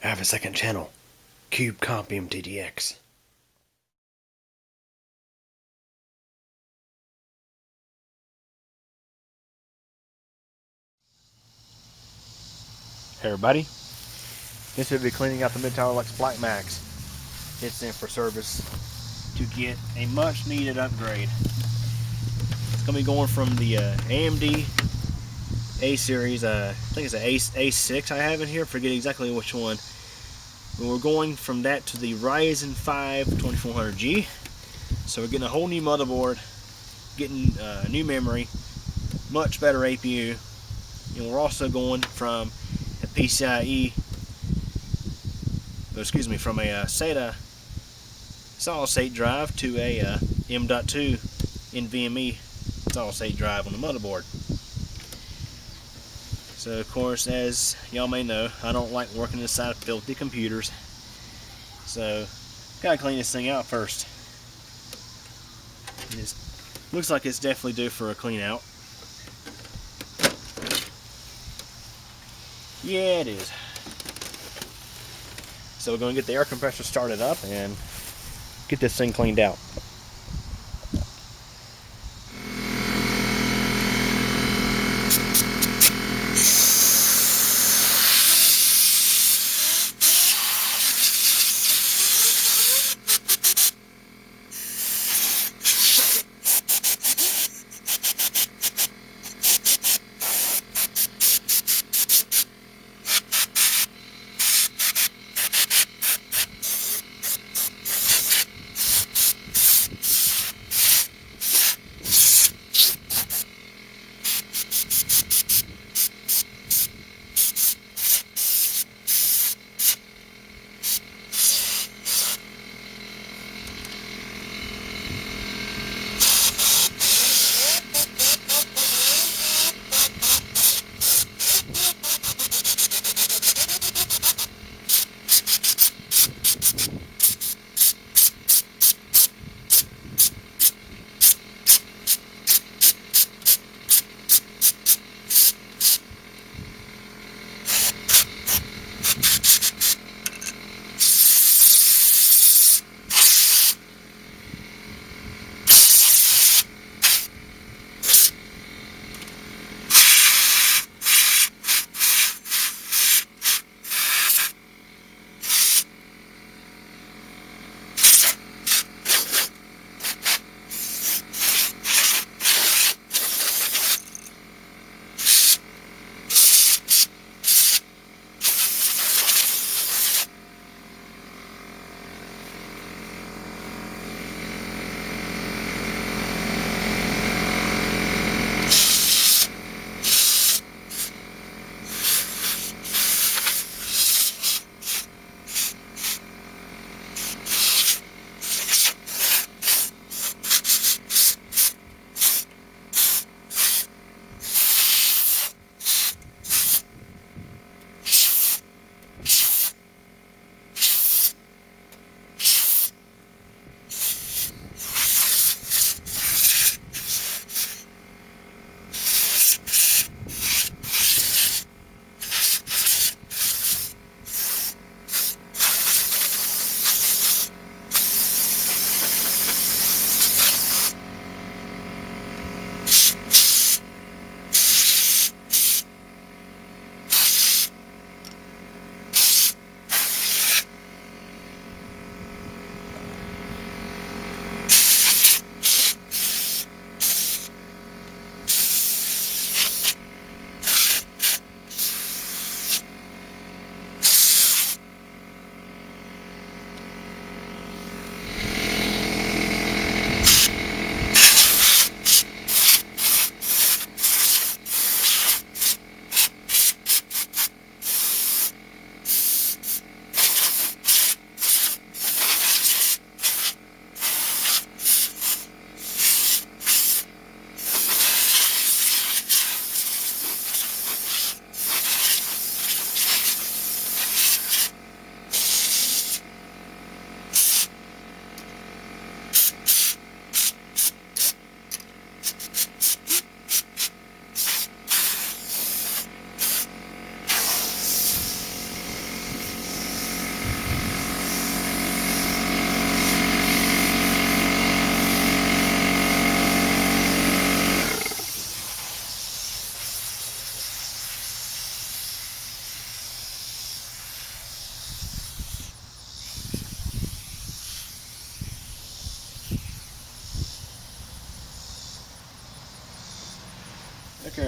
I have a second channel, Cube Comp MTDX. Hey everybody, this will be cleaning out the MidTower Deluxe Black Max. It's in for service to get a much needed upgrade. It's going to be going from the AMD A series, I think it's an A6 I have in here, forget exactly which one. But we're going from that to the Ryzen 5 2400G. So we're getting a whole new motherboard, getting new memory, much better APU, and we're also going from a PCIe, from a SATA solid state drive to a M.2 NVMe solid state drive on the motherboard. So of course, as y'all may know, I don't like working inside of filthy computers, so gotta clean this thing out first. It looks like it's definitely due for a clean out. Yeah, it is. So we're going to get the air compressor started up and get this thing cleaned out.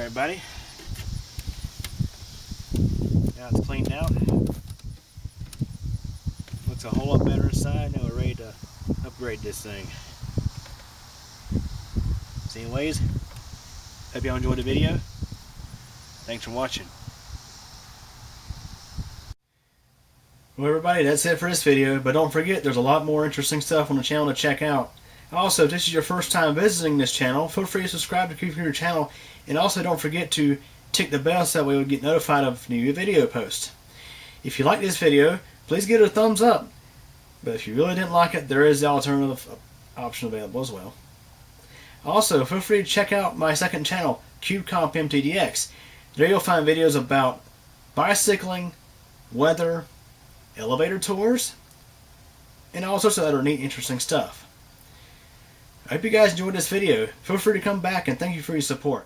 everybody. Now it's cleaned out. Looks a whole lot better inside. Now we're ready to upgrade this thing. So anyways, hope y'all enjoyed the video. Thanks for watching. Well everybody, that's it for this video, but don't forget there's a lot more interesting stuff on the channel to check out. Also, if this is your first time visiting this channel, feel free to subscribe to keep your channel, and also don't forget to tick the bell so that way you'll get notified of new video posts. If you like this video, please give it a thumbs up, but if you really didn't like it, there is the alternative option available as well. Also, feel free to check out my second channel, CubeComp MTDX. There you'll find videos about bicycling, weather, elevator tours, and all sorts of other neat, interesting stuff. I hope you guys enjoyed this video. Feel free to come back, and thank you for your support.